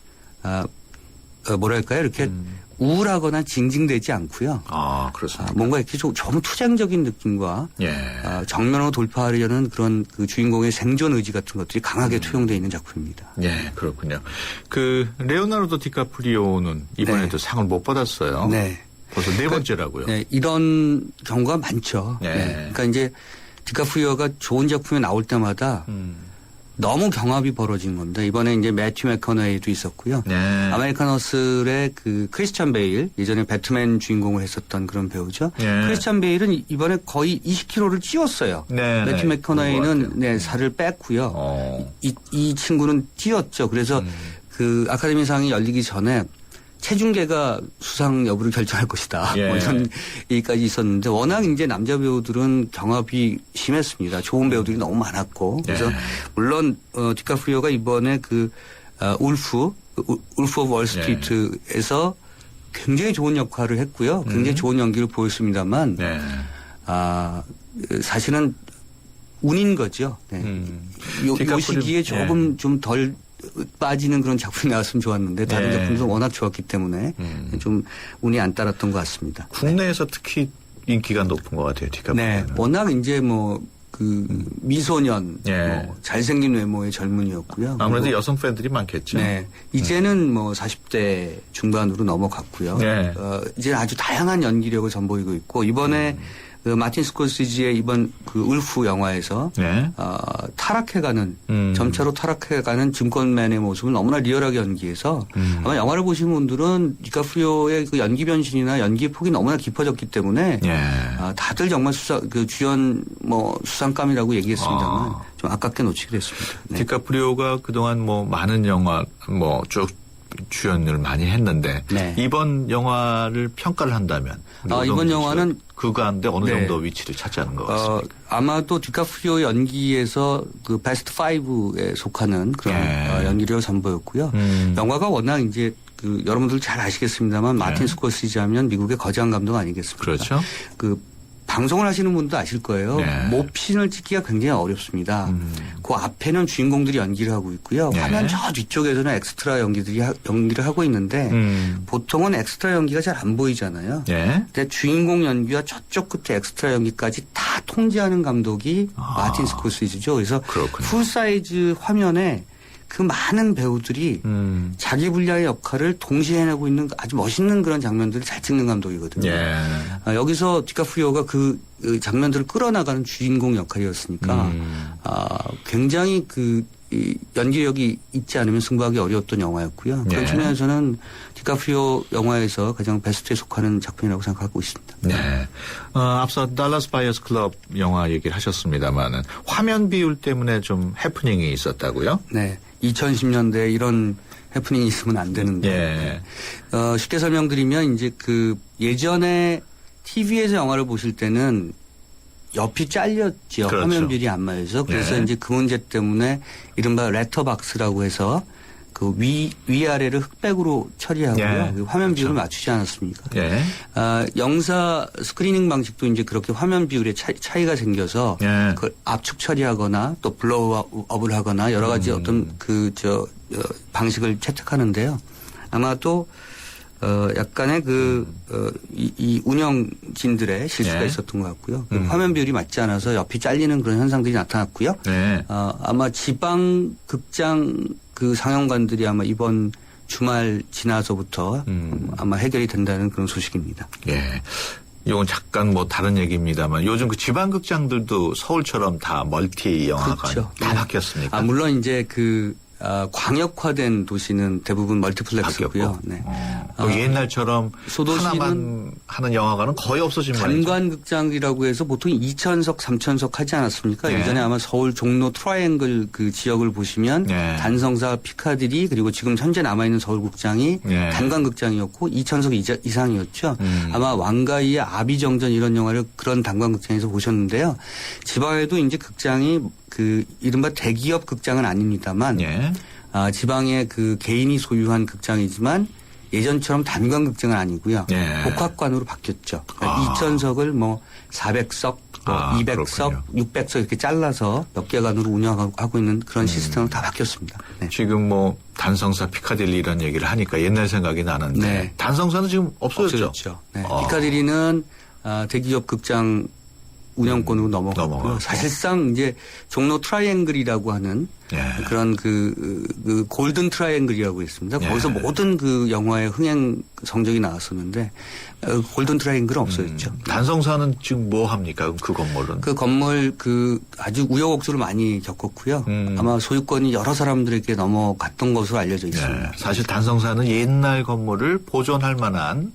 뭐랄까요? 이렇게 우울하거나 징징대지 않고요. 아, 그렇습니다. 뭔가 이렇게 좀 투쟁적인 느낌과 정면으로 돌파하려는 그런 그 주인공의 생존 의지 같은 것들이 강하게 투영되어 있는 작품입니다. 예, 그렇군요. 그 레오나르도 디카프리오는 이번에도 상을 못 받았어요. 네. 벌써 네 번째라고요. 네, 이런 경우가 많죠. 네. 그러니까 이제 디카프리오가 좋은 작품에 나올 때마다 너무 경합이 벌어진 건데 이번에 이제 매튜 맥커너이도 있었고요. 아메리칸 허슬의 그 크리스찬 베일 예전에 배트맨 주인공을 했었던 그런 배우죠. 크리스찬 베일은 이번에 거의 20kg를 찌웠어요. 매튜 맥커너이는 살을 뺐고요. 이 친구는 찌었죠. 그래서 그 아카데미상이 열리기 전에 체중계가 수상 여부를 결정할 것이다. 뭐 이런 얘기까지 있었는데 워낙 이제 남자 배우들은 경합이 심했습니다. 좋은 배우들이 너무 많았고. 그래서 물론 디카프리오가 이번에 그 울프 오브 월스트리트에서 굉장히 좋은 역할을 했고요. 굉장히 좋은 연기를 보였습니다만 사실은 운인 거죠. 요 시기에 조금 좀 덜 빠지는 그런 작품이 나왔으면 좋았는데 다른 작품도 워낙 좋았기 때문에 좀 운이 안 따랐던 것 같습니다. 국내에서 특히 인기가 높은 것 같아요. 디카프리오. 네, 워낙 이제 뭐 그 미소년, 뭐 잘생긴 외모의 젊은이였고요. 아무래도 여성 팬들이 많겠죠. 네, 이제는 뭐 40대 중반으로 넘어갔고요. 이제 아주 다양한 연기력을 선보이고 있고 이번에 그 마틴 스콜시지의 이번 그 울프 영화에서 타락해가는 점차로 타락해가는 증권맨의 모습을 너무나 리얼하게 연기해서 아마 영화를 보신 분들은 디카프리오의 그 연기 변신이나 연기의 폭이 너무나 깊어졌기 때문에 다들 정말 그 주연 뭐 수상감이라고 얘기했습니다만 좀 아깝게 놓치게 됐습니다. 디카프리오가 그동안 뭐 많은 영화 뭐 쭉 주연을 많이 했는데 이번 영화를 평가를 한다면 이번 영화는 그 가운데 어느 정도 위치를 차지하는 것 같습니다. 아마도 디카프리오 연기에서 그 베스트 5에 속하는 그런 연기력을 선보였고요. 영화가 워낙 이제 그 여러분들 잘 아시겠습니다만 마틴 스콜시지 하면 미국의 거장 감독 아니겠습니까? 그렇죠. 그 방송을 하시는 분도 아실 거예요. 몹신을 찍기가 굉장히 어렵습니다. 그 앞에는 주인공들이 연기를 하고 있고요. 화면 저 뒤쪽에서는 엑스트라 연기를 하고 있는데 보통은 엑스트라 연기가 잘 안 보이잖아요. 근데 주인공 연기와 저쪽 끝에 엑스트라 연기까지 다 통제하는 감독이 마틴 스콜시지죠. 그래서 풀사이즈 화면에 그 많은 배우들이 자기 분야의 역할을 동시에 해내고 있는 아주 멋있는 그런 장면들을 잘 찍는 감독이거든요. 여기서 디카프리오가 그 장면들을 끌어나가는 주인공 역할이었으니까 굉장히 그 연기력이 있지 않으면 승부하기 어려웠던 영화였고요. 그런 측면에서는 디카프리오 영화에서 가장 베스트에 속하는 작품이라고 생각하고 있습니다. 앞서 달라스 바이어스 클럽 영화 얘기를 하셨습니다만은 화면 비율 때문에 좀 해프닝이 있었다고요? 네. 2010년대에 이런 해프닝이 있으면 안 되는데 쉽게 설명드리면 이제 그 예전에 TV에서 영화를 보실 때는 옆이 잘렸죠. 화면 비율이 안 맞아서. 그래서 이제 그 문제 때문에 이른바 레터박스라고 해서 그 위아래를 흑백으로 처리하고요. 그 화면 비율을 맞추지 않았습니까? 영사 스크리닝 방식도 이제 그렇게 화면 비율에 차이가 생겨서 그걸 압축 처리하거나 또 블로우업을 하거나 여러 가지 어떤 방식을 채택하는데요. 아마 또 약간의 이 운영진들의 실수가 있었던 것 같고요. 그 화면 비율이 맞지 않아서 옆이 잘리는 그런 현상들이 나타났고요. 아마 지방 극장 그 상영관들이 아마 이번 주말 지나서부터 아마 해결이 된다는 그런 소식입니다. 이건 잠깐 뭐 다른 얘기입니다만 요즘 그 지방극장들도 서울처럼 다 멀티 영화관 그렇죠. 다 바뀌었습니까? 물론 이제 광역화된 도시는 대부분 멀티플렉스고요. 네. 옛날처럼 소도시는 하나만 하는 영화관은 거의 없어진 말이죠. 단관극장이라고 해서 보통 2,000석, 3,000석 하지 않았습니까? 네. 예전에 아마 서울 종로 트라이앵글 그 지역을 보시면 네. 단성사, 피카디리 그리고 지금 현재 남아있는 서울극장이 네. 단관극장이었고 2,000석 이상이었죠. 아마 왕가이의 아비정전 이런 영화를 그런 단관극장에서 보셨는데요. 지방에도 이제 극장이 그 이른바 대기업 극장은 아닙니다만 지방의 그 개인이 소유한 극장이지만 예전처럼 단관극장은 아니고요. 복합관으로 바뀌었죠. 그러니까 2,000석을 뭐 400석, 200석, 600석 이렇게 잘라서 몇 개관으로 운영하고 있는 그런 시스템으로 다 바뀌었습니다. 네. 지금 뭐 단성사, 피카딜리 이런 얘기를 하니까 옛날 생각이 나는데 네. 단성사는 지금 없어졌죠. 네. 피카딜리는 대기업 극장 운영권으로 넘어갔고요. 사실상 이제 종로 트라이앵글이라고 하는 그런 그 골든 트라이앵글이라고 있습니다. 거기서 모든 그 영화의 흥행 성적이 나왔었는데 골든 트라이앵글은 없어졌죠. 단성사는 지금 뭐 합니까? 그 건물은? 그 건물 아주 우여곡절을 많이 겪었고요. 아마 소유권이 여러 사람들에게 넘어갔던 것으로 알려져 있습니다. 사실 단성사는 옛날 건물을 보존할 만한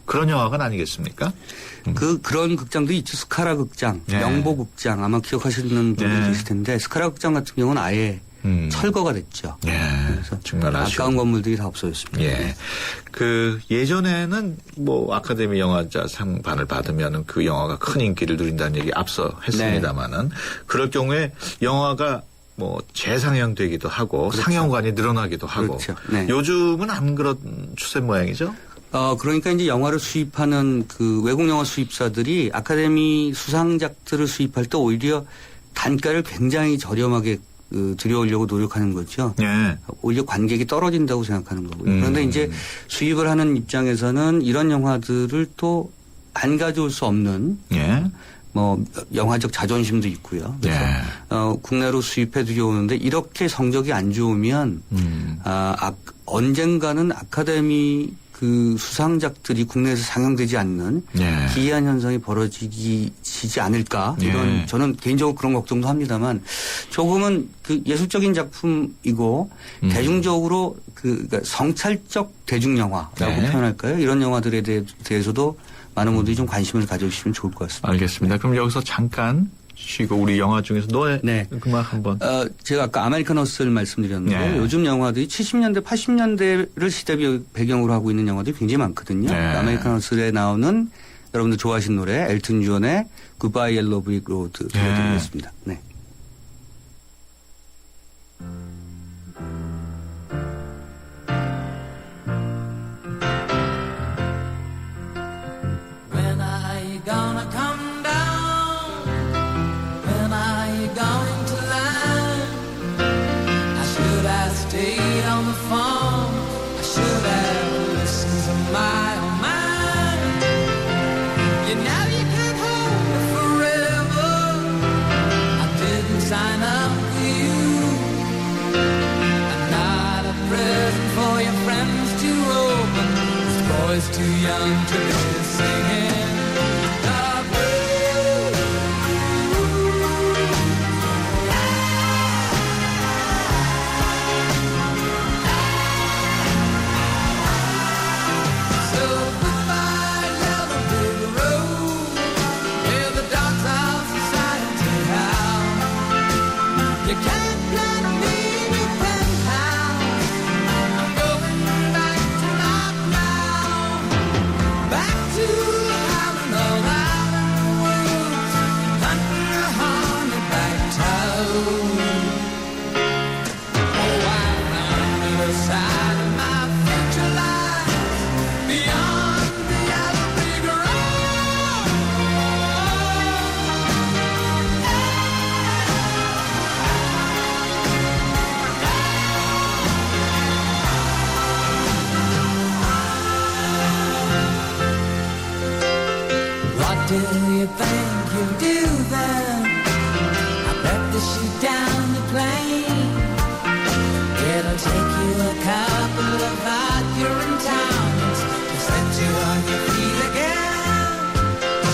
그런 영화관 아니겠습니까? 그런 극장도 있죠. 스카라 극장, 영보 극장 아마 기억하시는 분들도 있을 텐데 스카라 극장 같은 경우는 아예 철거가 됐죠. 그래서 정말 아까운 건물들이 다 없어졌습니다. 그 예전에는 뭐 아카데미 영화자 상반을 받으면 그 영화가 큰 인기를 누린다는 얘기 앞서 했습니다만은 그럴 경우에 영화가 뭐 재상영되기도 하고 상영관이 늘어나기도 하고 요즘은 안 그런 추세 모양이죠. 그러니까 이제 영화를 수입하는 그 외국 영화 수입사들이 아카데미 수상작들을 수입할 때 오히려 단가를 굉장히 저렴하게 들여오려고 노력하는 거죠. 오히려 관객이 떨어진다고 생각하는 거고요. 그런데 이제 수입을 하는 입장에서는 이런 영화들을 또 안 가져올 수 없는 뭐 영화적 자존심도 있고요. 그래서 국내로 수입해 들여오는데 이렇게 성적이 안 좋으면 언젠가는 아카데미 그 수상작들이 국내에서 상영되지 않는 기이한 현상이 벌어지지 않을까 이런 저는 개인적으로 그런 걱정도 합니다만 조금은 그 예술적인 작품이고 대중적으로 그러니까 성찰적 대중영화라고 표현할까요? 이런 영화들에 대해서도 많은 분들이 좀 관심을 가져주시면 좋을 것 같습니다. 알겠습니다. 그럼 여기서 잠깐 쉬고 우리 영화 중에서 노래 음악 한번. 제가 아까 아메리칸 허슬 말씀드렸는데 요즘 영화들이 70년대, 80년대를 시대 배경으로 하고 있는 영화들이 굉장히 많거든요. 아메리칸 허슬에 나오는 여러분들 좋아하시는 노래 엘튼 존의 Goodbye Yellow Brick Road 들려드리겠습니다. 네. When are you gonna come down? When are you going to land? I should have stayed on the phone. I should have listened to my own mind. You know you can't hold it forever. I didn't sign up for you. I'm not a present for your friends to open. This boy's too young to be singing. What do you think you'll do then? I bet to shoot down the plane. It'll take you a couple of odd urine towns to set you on your feet again.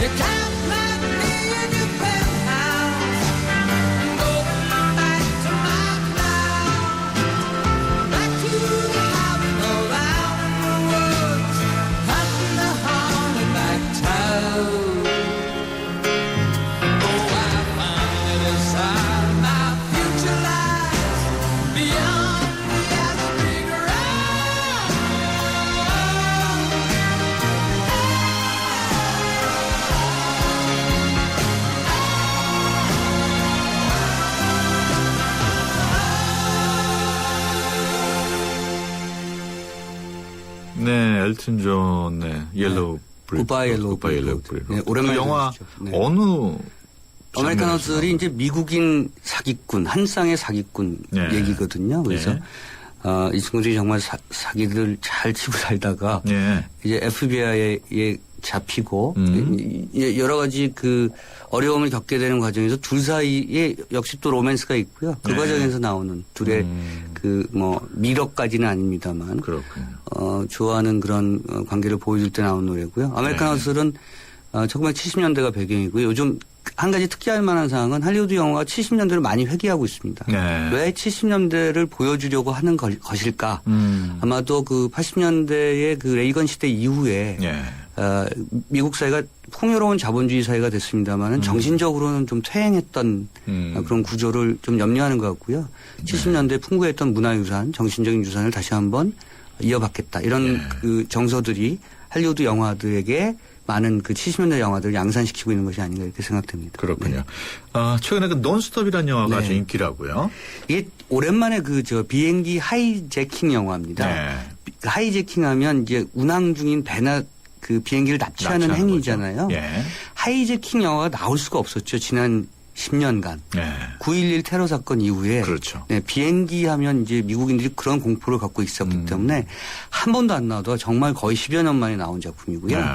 Take time like me in your penthouse, going back to my cloud, back to the cabin around in the woods, hunting the hornback toad. Oh, I finally decided my future lies beyond the Aspen Ground. 네, 엘튼 존의 옐로우 브릭. 굿바이 옐로우 브릭. 네, 오랜만에 그 영화 들었죠. 네. 어느 아메리카노들이 이제 미국인 사기꾼, 한 쌍의 사기꾼 네. 얘기거든요. 그래서 네. 이 친구들이 정말 사기를 잘 치고 살다가 네. 이제 FBI에 잡히고 여러 가지 그 어려움을 겪게 되는 과정에서 둘 사이에 역시 또 로맨스가 있고요. 그 네. 과정에서 나오는 둘의 그 뭐 미러까지는 아닙니다만 그렇군요. 좋아하는 그런 관계를 보여줄 때 나온 노래고요. 아메리카노들은 1970년대가 배경이고요. 요즘 한 가지 특이할 만한 사항은 할리우드 영화가 70년대를 많이 회귀하고 있습니다. 네. 왜 70년대를 보여주려고 하는 것일까? 아마도 그 80년대의 그 레이건 시대 이후에 네. 미국 사회가 풍요로운 자본주의 사회가 됐습니다만은 정신적으로는 좀 퇴행했던 그런 구조를 좀 염려하는 것 같고요. 70년대 풍부했던 문화유산, 정신적인 유산을 다시 한번 이어받겠다. 이런 그 정서들이 할리우드 영화들에게 많은 그 70년대 영화들을 양산시키고 있는 것이 아닌가 이렇게 생각됩니다. 그렇군요. 네. 최근에 그 논스톱이라는 영화가 아주 인기라고요. 이게 오랜만에 그 비행기 하이제킹 영화입니다. 네. 하이제킹하면 이제 운항 중인 배나 그 비행기를 납치하는 행위잖아요. 예. 하이제킹 영화가 나올 수가 없었죠. 지난 10년간. 네. 9.11 테러 사건 이후에. 그렇죠. 네, 비행기 하면 이제 미국인들이 그런 공포를 갖고 있었기 때문에 한 번도 안 나와도 정말 거의 10여 년 만에 나온 작품이고요. 네.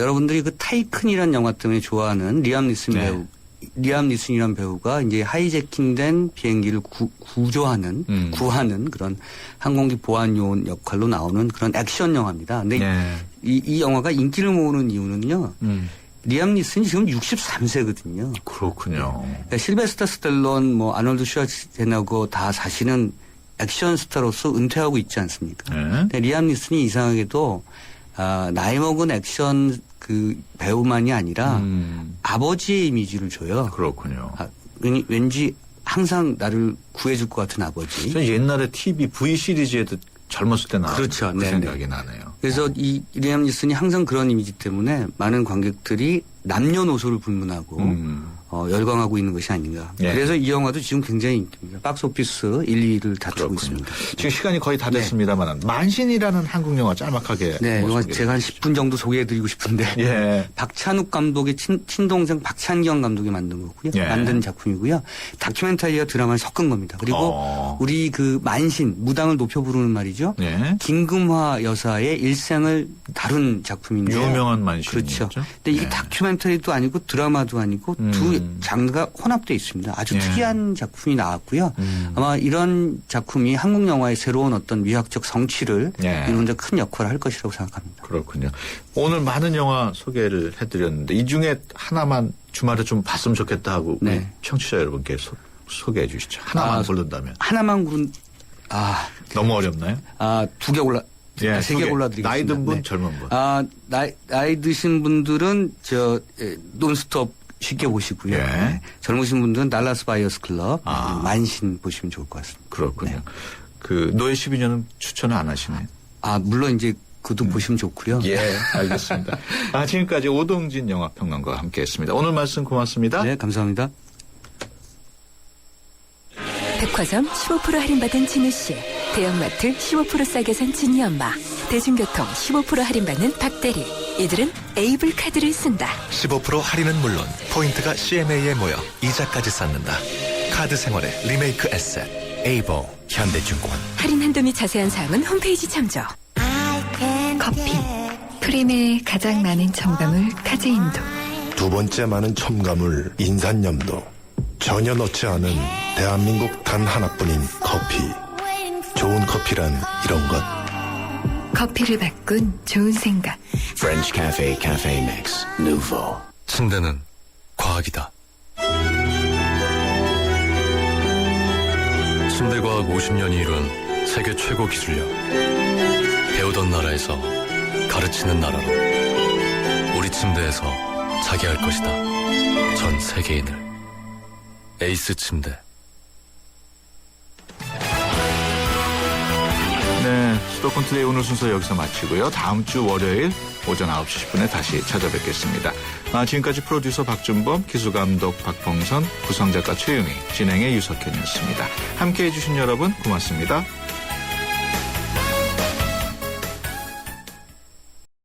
여러분들이 그 타이큰이라는 영화 때문에 좋아하는 리암 니슨 배우. 리암 니슨이라는 배우가 이제 하이제킹된 비행기를 구하는 그런 항공기 보안 요원 역할로 나오는 그런 액션 영화입니다. 근데 이 영화가 인기를 모으는 이유는요. 리암 니슨이 지금 63세거든요. 그렇군요. 그러니까 실베스터 스텔론, 뭐 아놀드 슈와르츠네거 다 사실은 액션 스타로서 은퇴하고 있지 않습니까? 근데 리암 니슨이 이상하게도 나이 먹은 액션 그 배우만이 아니라 아버지의 이미지를 줘요. 그렇군요. 왠지 항상 나를 구해줄 것 같은 아버지. 저 옛날에 TV V 시리즈에도 젊었을 때 나왔던 그렇죠. 그 생각이 나네요. 그래서 이 리암 니슨이 항상 그런 이미지 때문에 많은 관객들이 남녀노소를 불문하고 열광하고 있는 것이 아닌가. 그래서 이 영화도 지금 굉장히 인기입니다. 박스오피스 1, 2위를 다투고 있습니다. 지금 시간이 거의 다 됐습니다만 만신이라는 한국 영화 짤막하게. 네, 영화 제가 한 10분 정도 소개해드리고 싶은데 박찬욱 감독의 친동생 박찬경 감독이 만든 거고요. 만든 작품이고요. 다큐멘터리와 드라마를 섞은 겁니다. 그리고 우리 그 만신 무당을 높여 부르는 말이죠. 김금화 여사의 일생을 다룬 작품인데요. 유명한 만신. 그렇죠. 근데 이게 다큐멘터리도 아니고 드라마도 아니고 두 장르가 혼합되어 있습니다. 아주 특이한 작품이 나왔고요. 아마 이런 작품이 한국 영화의 새로운 어떤 위학적 성취를 이루는 데 큰 역할을 할 것이라고 생각합니다. 그렇군요. 오늘 많은 영화 소개를 해드렸는데 이 중에 하나만 주말에 좀 봤으면 좋겠다 하고 우리 청취자 여러분께 소개해 주시죠. 하나만 고른다면. 하나만 너무 어렵나요? 두 개 골라. 세 개 골라드리겠습니다. 나이 든 분, 젊은 분. 나이 드신 분들은 논스톱 쉽게 보시고요. 젊으신 분들은 달라스 바이어스 클럽, 만신 보시면 좋을 것 같습니다. 그렇군요. 그 노예 12년은 추천을 안 하시나요? 물론 이제 그도 보시면 좋고요. 알겠습니다. 지금까지 오동진 영화평론가와 함께했습니다. 오늘 말씀 고맙습니다. 네, 감사합니다. 백화점 15% 할인받은 진우씨, 대형마트 15% 싸게 산 진이 엄마, 대중교통 15% 할인받는 박대리. 이들은 에이블 카드를 쓴다. 15% 할인은 물론 포인트가 CMA에 모여 이자까지 쌓는다. 카드 생활의 리메이크 에셋 에이버 현대증권. 할인 한도 및 자세한 사항은 홈페이지 참조. 커피. 프림의 가장 많은 첨가물 카제인도. 두 번째 많은 첨가물 인산염도. 전혀 넣지 않은 대한민국 단 하나뿐인 커피. 좋은 커피란 이런 것. 커피를 바꾼 좋은 생각. French Cafe Cafe Mix Nouveau. 침대는 과학이다. 침대과학 50년이 이룬 세계 최고 기술력. 배우던 나라에서 가르치는 나라로. 우리 침대에서 자기 할 것이다. 전 세계인을. 에이스 침대. 네, 수도권 투데이 오늘 순서 여기서 마치고요. 다음 주 월요일 오전 9시 10분에 다시 찾아뵙겠습니다. 지금까지 프로듀서 박준범, 기술감독 박봉선, 구성작가 최유미, 진행의 유석현이었습니다. 함께해 주신 여러분 고맙습니다.